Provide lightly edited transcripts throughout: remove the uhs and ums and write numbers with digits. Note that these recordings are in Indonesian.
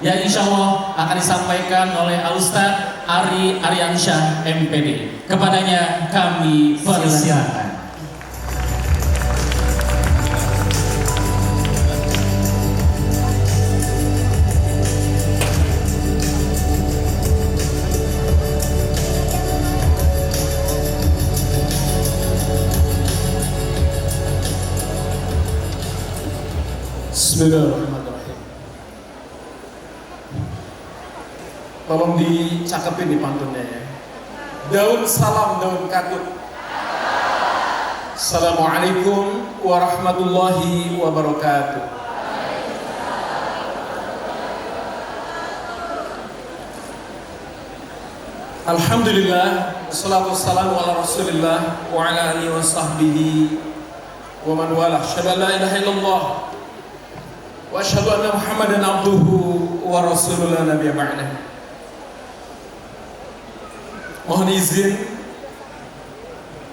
yang insya Allah akan disampaikan oleh Al-Ustaz Ari Aryansyah MPD. Kepadanya kami persilakan. Bismillahirrahmanirrahim. Tolong dicakepin di pantunnya ya. Daun salam, daun katut. Assalamualaikum warahmatullahi wabarakatuh. Alhamdulillah, wassalatu wassalamu ala rasulillah wa ala alihi wa sahbihi wa man walah. Asyhadu an la ilaha illallah wa asyhadu anna Muhammadan abduhu wa rasuluhu la nabiyya ba'dah. Mohon izin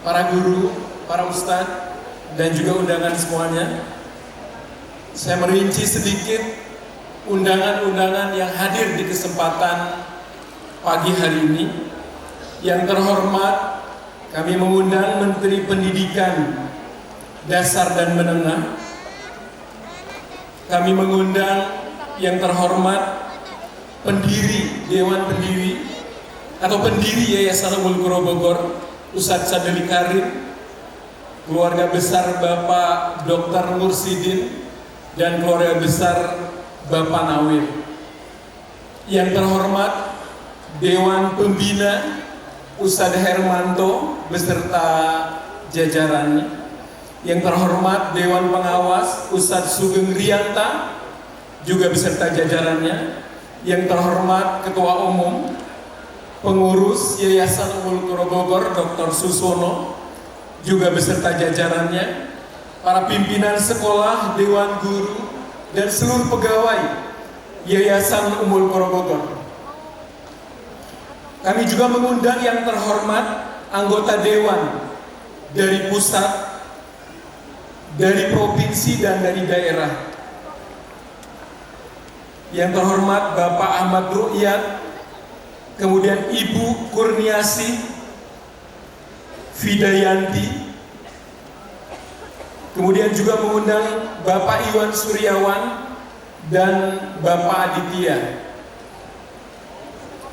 para guru, para ustadz dan juga undangan semuanya, saya merinci sedikit undangan-undangan yang hadir di kesempatan pagi hari ini. Yang terhormat, kami mengundang Menteri Pendidikan Dasar dan Menengah. Kami mengundang yang terhormat pendiri Dewan Pendiri atau pendiri Yayasan Ummul Qura Bogor, Ustadz Sadili Karim, keluarga besar Bapak Dr. Mursidin dan keluarga besar Bapak Nawir. Yang terhormat Dewan Pembina Ustadz Hermanto beserta jajarannya. Yang terhormat Dewan Pengawas Ustadz Sugeng Rianta juga beserta jajarannya. Yang terhormat Ketua Umum Pengurus Yayasan Ummul Qura Bogor Dr. Susono juga beserta jajarannya. Para pimpinan sekolah, dewan guru dan seluruh pegawai Yayasan Ummul Qura Bogor. Kami juga mengundang yang terhormat anggota dewan dari pusat, dari provinsi dan dari daerah. Yang terhormat Bapak Ahmad Ru'yat, kemudian Ibu Kurniasi Fidayanti, kemudian juga mengundang Bapak Iwan Suryawan dan Bapak Aditya.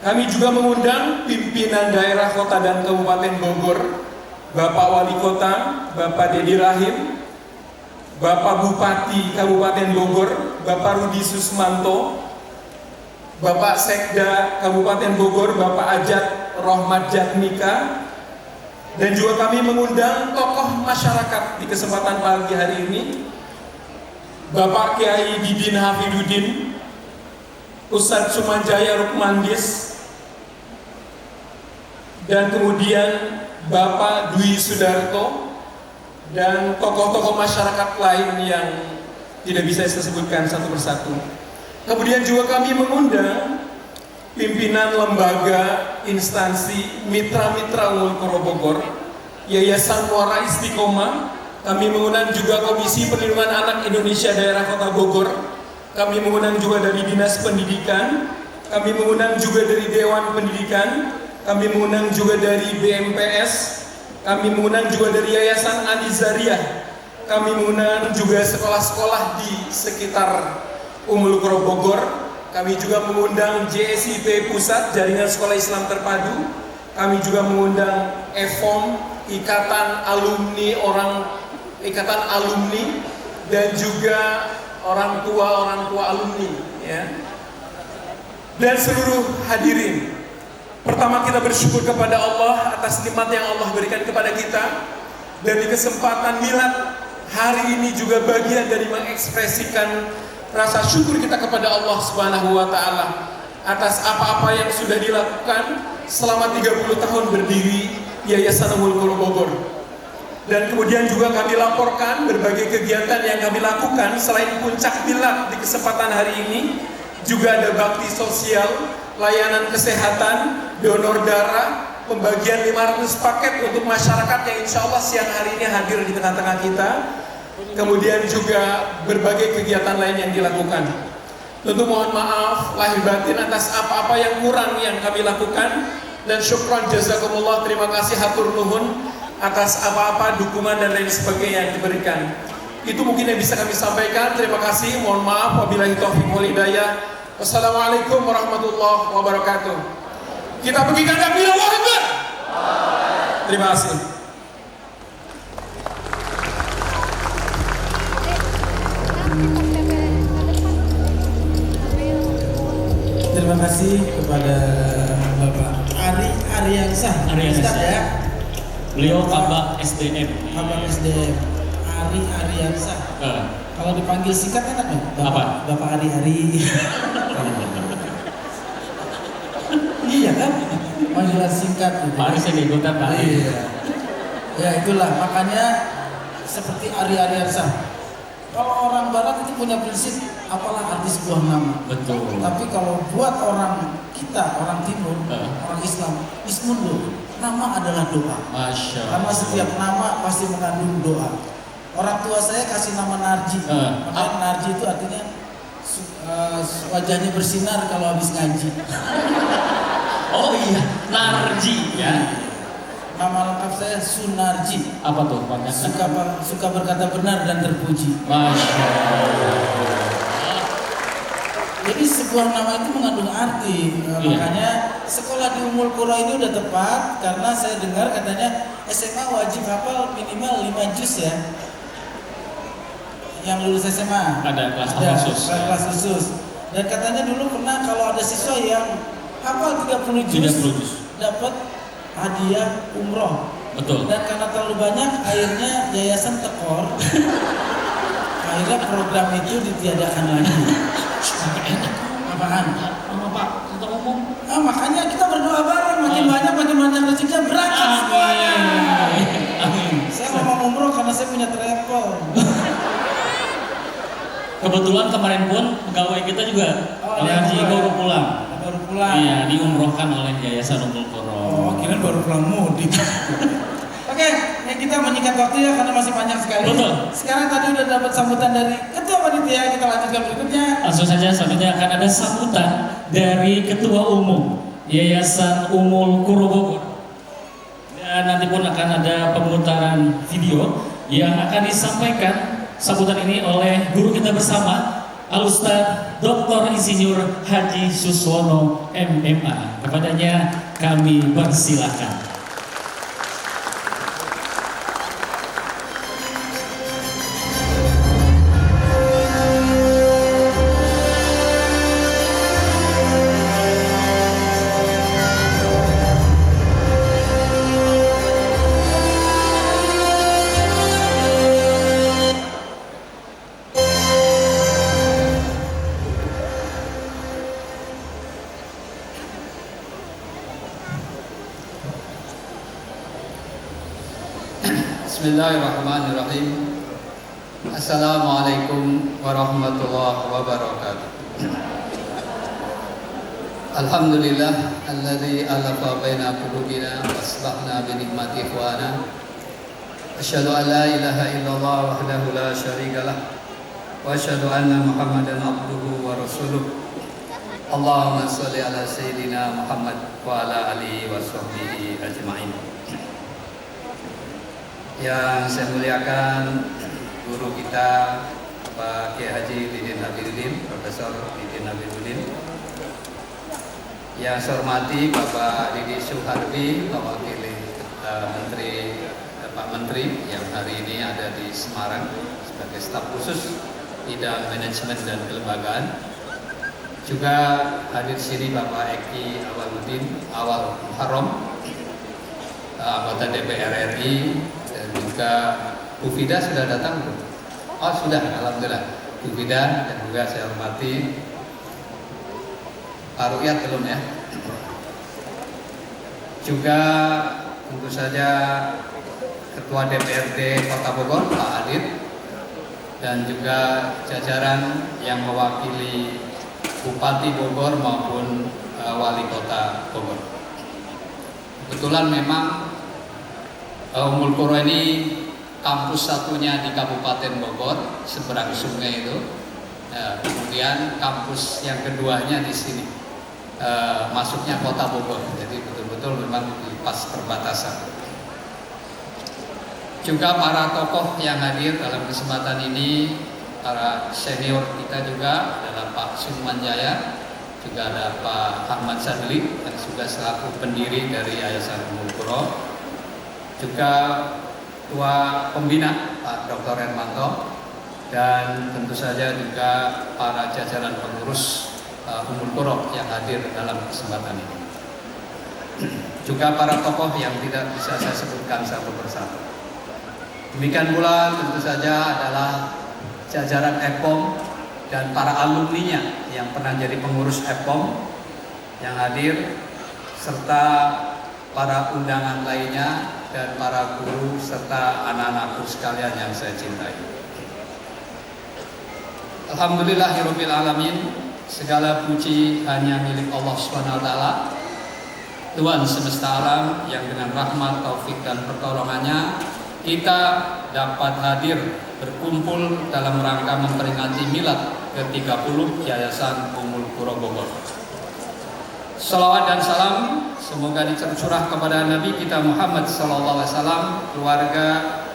Kami juga mengundang pimpinan daerah kota dan kabupaten Bogor, Bapak Wali Kota, Bapak Dedi Rahim, Bapak Bupati Kabupaten Bogor, Bapak Rudi Susmanto, Bapak Sekda Kabupaten Bogor, Bapak Ajat Rohmat Jatmika, dan juga kami mengundang tokoh masyarakat di kesempatan pagi hari ini, Bapak Kiai Didin Hafidudin, Ustadz Sumanjaya Rukmandis, dan kemudian Bapak Dwi Sudarto, dan tokoh-tokoh masyarakat lain yang tidak bisa saya sebutkan satu persatu. Kemudian juga kami mengundang pimpinan lembaga, instansi, mitra-mitra Ummul Qura Bogor, Yayasan Muara Istiqomah. Kami mengundang juga Komisi Perlindungan Anak Indonesia Daerah Kota Bogor. Kami mengundang juga dari Dinas Pendidikan. Kami mengundang juga dari Dewan Pendidikan. Kami mengundang juga dari BMPS. Kami mengundang juga dari Yayasan Anizariah. Kami mengundang juga sekolah-sekolah di sekitar Ummul Qura Bogor. Kami juga mengundang JSIP Pusat, Jaringan Sekolah Islam Terpadu. Kami juga mengundang EFOM, Ikatan Alumni dan juga orang tua alumni, ya. Dan seluruh hadirin. Pertama, kita bersyukur kepada Allah atas nikmat yang Allah berikan kepada kita. Dan di kesempatan milad hari ini juga bagian dari mengekspresikan rasa syukur kita kepada Allah Subhanahu wa Ta'ala atas apa-apa yang sudah dilakukan selama 30 tahun berdiri Yayasan Ummul Qura Bogor. Dan kemudian juga kami laporkan berbagai kegiatan yang kami lakukan. Selain puncak milad di kesempatan hari ini, juga ada bakti sosial, layanan kesehatan, donor darah, pembagian 500 paket untuk masyarakat yang insya Allah siang hari ini hadir di tengah-tengah kita. Kemudian juga berbagai kegiatan lain yang dilakukan. Tentu mohon maaf lahir batin atas apa-apa yang kurang yang kami lakukan, dan syukran jazakumullah, terima kasih hatur nuhun atas apa-apa dukungan dan lain sebagainya yang diberikan. Itu mungkin yang bisa kami sampaikan. Terima kasih, mohon maaf, wabillahi taufiq wal hidayah. Wassalamualaikum warahmatullahi wabarakatuh. Kita berikan takbir Allahu Akbar. Terima kasih. Terima kasih kepada Bapak Ariansyah. Ustaz ya. Beliau Kabak SDM. Kabak SDM. Ariansyah. Kalau dipanggil singkat enak ya? Bapak Ari. Iya kan? Panggilan singkat gitu. Pak Ari saya ikutan Pak Ari. Iya. Ya itulah, makanya seperti Ariansyah. Kalau orang barat itu punya prinsip, apalah arti sebuah nama. Betul. Tapi kalau buat orang kita, orang timur, orang Islam, ismun dulu. Nama adalah doa. Masya Allah. Karena setiap nama pasti mengandung doa. Orang tua saya kasih nama Narji. Makanya Narji itu artinya wajahnya bersinar kalau habis ngaji. Oh iya, Narji ya. Nama lengkap saya Sunarji. Apa tuh Pak? Suka berkata benar dan terpuji. Masya Allah. Jadi sebuah nama itu mengandung arti. Makanya sekolah di Ummul Qura ini udah tepat, karena saya dengar katanya SMA wajib hafal minimal 5 juz ya. Yang lulus SMA Ada kelas khusus. Kelas khusus. Dan katanya dulu pernah kalau ada siswa yang hafal 30 juz dapat hadiah umroh. Betul. Dan karena terlalu banyak, akhirnya yayasan tekor. Akhirnya program itu ditiadakan lagi. Apaan? Sama Pak Ketua Umum. Makanya kita berdoa bareng, makin banyak rezekinya berangkat semuanya. Amin. Saya mau umroh karena saya punya travel. Kebetulan kemarin pun pegawai kita juga Haji baru pulang. Iya, diumrohkan oleh Yayasan Ummul Qura. Oh, kira baru pulang mudik. Oke, ya kita menyingkat waktu ya karena masih banyak sekali. Betul. Sekarang tadi udah dapat sambutan dari Ketua Panitia, kita lanjutkan berikutnya. Langsung saja selanjutnya akan ada sambutan dari Ketua Umum Yayasan Ummul Qura Bogor. Dan nanti pun akan ada pemutaran video yang akan disampaikan sambutan ini oleh guru kita bersama, Al-Ustaz Dr. Insinyur Haji Suswono MMA. Kepadanya kami persilahkan. Bismillahirrahmanirrahim. Assalamualaikum warahmatullahi wabarakatuh. Alhamdulillah alladzi alafa baina qulubina wa aslahna bi ni'mati ikhwana. Asyhadu an la ilaha illallah wahdahu la syarika lah wa asyhadu anna Muhammadan abduhu wa rasuluh. Allahumma shalli ala sayyidina Muhammad wa ala alihi wa sahbihi ajma'in. Yang saya muliakan guru kita Pak Kiai Haji Didin Habibudin, Profesor Didin Habibudin. Yang saya hormati Bapak Didi Suhardi, mewakili Pak Menteri yang hari ini ada di Semarang sebagai staf khusus bidang manajemen dan kelembagaan. Juga hadir di sini Bapak Eki Awal Muharram, anggota DPR RI. Juga Bu Fida sudah datang belum? Oh sudah, alhamdulillah. Bu Fida dan juga saya hormati Pak Rukyat belum ya? Juga tentu saja Ketua DPRD Kota Bogor Pak Adit, dan juga jajaran yang mewakili Bupati Bogor maupun Wali Kota Bogor. Kebetulan memang Ummul Qura ini kampus satunya di Kabupaten Bogor, seberang sungai itu. Kemudian kampus yang keduanya di sini, masuknya Kota Bogor. Jadi betul-betul memang di pas perbatasan. Juga para tokoh yang hadir dalam kesempatan ini, para senior kita juga adalah Pak Suman Jaya, juga ada Pak Ahmad Sadli yang juga selaku pendiri dari Yayasan Ummul Qura, juga Ketua Pembina Pak Dr. Hermanto, dan tentu saja juga para jajaran pengurus Ummul Qura yang hadir dalam kesempatan ini. Juga para tokoh yang tidak bisa saya sebutkan satu persatu. Demikian pula tentu saja adalah jajaran EPOM dan para alumninya yang pernah jadi pengurus EPOM yang hadir, serta para undangan lainnya dan para guru serta anak-anakku sekalian yang saya cintai. Alhamdulillahirabbil alamin, segala puji hanya milik Allah SWT, Tuhan semesta alam, yang dengan rahmat, taufik dan pertolongannya kita dapat hadir berkumpul dalam rangka memperingati milad ke-30 Yayasan Ummul Qura Bogor. Salawat dan salam semoga tercurah kepada Nabi kita Muhammad SAW, keluarga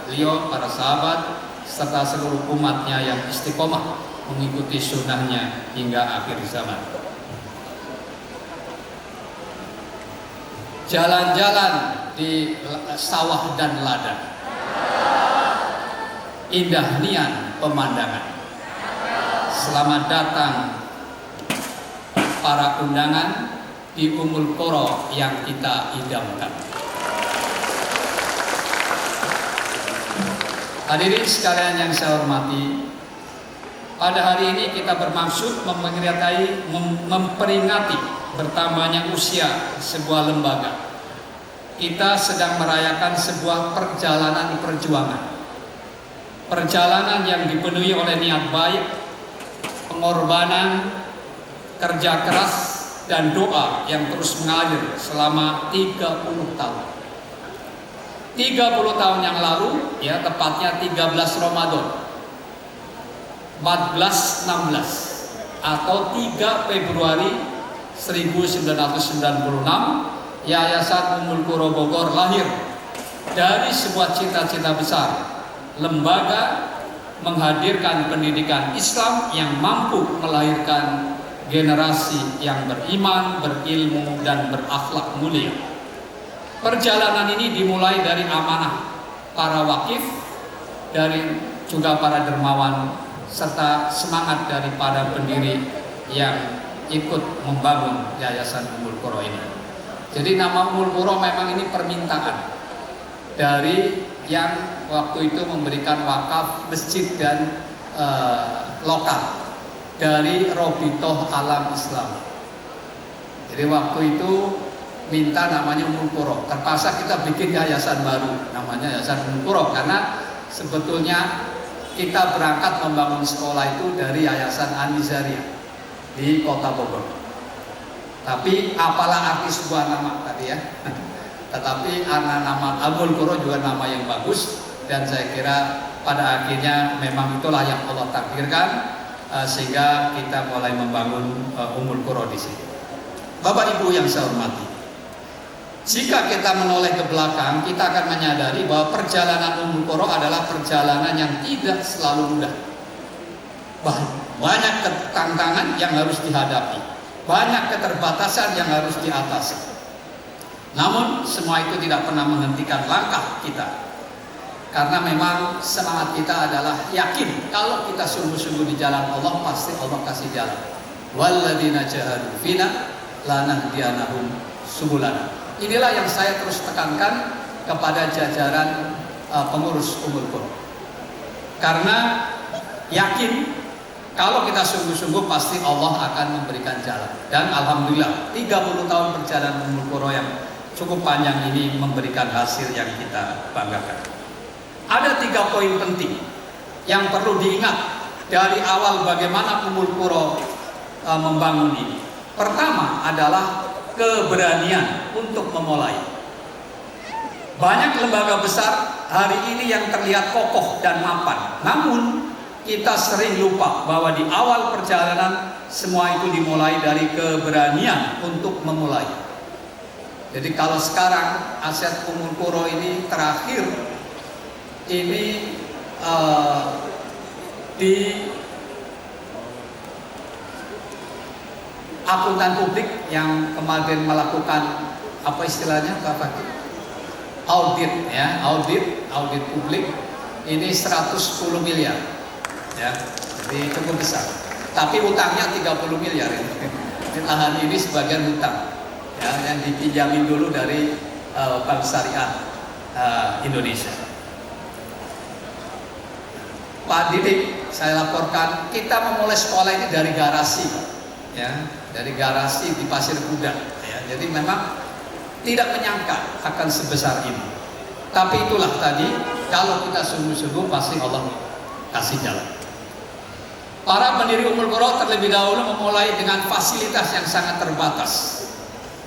beliau, para sahabat, serta seluruh umatnya yang istiqomah mengikuti sunnahnya hingga akhir zaman. Jalan-jalan di sawah dan ladang, indah nian pemandangan. Selamat datang para undangan di Ummul Qura yang kita idamkan. Hadirin sekalian yang saya hormati, pada hari ini kita bermaksud memperingati bertambahnya usia sebuah lembaga. Kita sedang merayakan sebuah perjalanan perjuangan. Perjalanan yang dipenuhi oleh niat baik, pengorbanan, kerja keras, dan doa yang terus mengalir selama 30 tahun. 30 tahun yang lalu, ya tepatnya 13 Ramadan 1416 atau 3 Februari 1996, Yayasan Ummul Qura Bogor lahir dari sebuah cita-cita besar, lembaga menghadirkan pendidikan Islam yang mampu melahirkan generasi yang beriman, berilmu, dan berakhlak mulia. Perjalanan ini dimulai dari amanah para wakif, dari juga para dermawan, serta semangat dari para pendiri yang ikut membangun Yayasan Ummul Qura ini. Jadi nama Ummul Qura memang ini permintaan dari yang waktu itu memberikan wakaf masjid dan lokal dari Robitoh Alam Islam. Jadi waktu itu minta namanya Ummul Qura. Terpaksa kita bikin yayasan baru namanya Yayasan Ummul Qura, karena sebetulnya kita berangkat membangun sekolah itu dari Yayasan An-Nizariyah di Kota Bogor. Tapi apalah arti sebuah nama tadi ya. Tetapi nama Ummul Qura juga nama yang bagus, dan saya kira pada akhirnya memang itulah yang Allah takdirkan, sehingga kita mulai membangun Ummul Qura di sini. Bapak Ibu yang saya hormati, jika kita menoleh ke belakang, kita akan menyadari bahwa perjalanan Ummul Qura adalah perjalanan yang tidak selalu mudah. Banyak tantangan yang harus dihadapi, banyak keterbatasan yang harus diatasi. Namun semua itu tidak pernah menghentikan langkah kita, karena memang semangat kita adalah yakin kalau kita sungguh-sungguh di jalan Allah, pasti Allah kasih jalan. Walladzina jahadu fina lanahdiyanahum subulana. Inilah yang saya terus tekankan kepada jajaran pengurus Ummul Qura, karena yakin kalau kita sungguh-sungguh pasti Allah akan memberikan jalan. Dan alhamdulillah 30 tahun perjalanan Ummul Qura yang cukup panjang ini memberikan hasil yang kita banggakan. Ada 3 poin penting yang perlu diingat dari awal bagaimana Ummul Qura membangun ini. Pertama adalah keberanian untuk memulai. Banyak lembaga besar hari ini yang terlihat kokoh dan mapan, namun kita sering lupa bahwa di awal perjalanan semua itu dimulai dari keberanian untuk memulai. Jadi kalau sekarang aset Ummul Qura ini terakhir ini di akuntan publik yang kemarin melakukan apa istilahnya Pak Fakih? Audit ya, audit publik ini 110 miliar ya, jadi cukup besar. Tapi utangnya 30 miliar ini. Lahan ini sebagian utang ya, yang dipinjamin dulu dari Bank Syariah Indonesia. Pak Didik, saya laporkan kita memulai sekolah ini dari garasi ya, dari garasi di Pasir Kuda ya. Jadi memang tidak menyangka akan sebesar ini. Tapi itulah tadi, kalau kita sungguh-sungguh pasti Allah kasih jalan. Para pendiri Ummul Qura terlebih dahulu memulai dengan fasilitas yang sangat terbatas.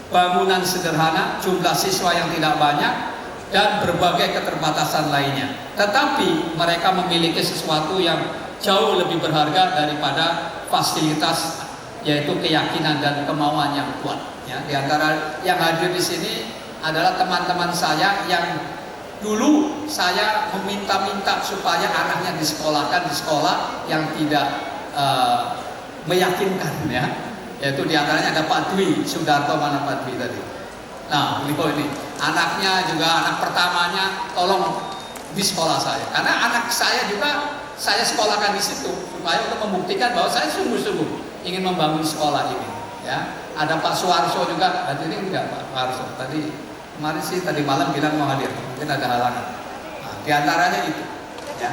Bangunan sederhana, jumlah siswa yang tidak banyak, dan berbagai keterbatasan lainnya. Tetapi mereka memiliki sesuatu yang jauh lebih berharga daripada fasilitas, yaitu keyakinan dan kemauan yang kuat. Ya, di antara yang hadir di sini adalah teman-teman saya yang dulu saya meminta-minta supaya anaknya disekolahkan di sekolah yang tidak meyakinkan ya. Yaitu di antaranya ada Pak Dwi Sudarto, mana Pak Dwi tadi. Nah, beliau ini anaknya juga anak pertamanya tolong di sekolah saya. Karena anak saya juga saya sekolahkan di situ supaya untuk membuktikan bahwa saya sungguh-sungguh ingin membangun sekolah ini ya. Ada Pak Suwarso juga, hadir ini enggak Pak Suwarso? Tadi kemarin sih tadi malam bilang mau hadir, mungkin ada halangan. Nah, di antaranya itu. Ya.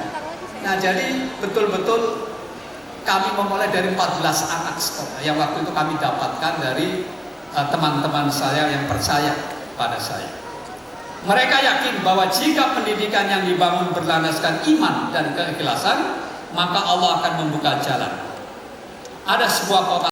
Nah jadi betul-betul kami memulai dari 14 anak sekolah yang waktu itu kami dapatkan dari teman-teman saya yang percaya pada saya. Mereka yakin bahwa jika pendidikan yang dibangun berlandaskan iman dan keikhlasan, maka Allah akan membuka jalan. Ada sebuah kota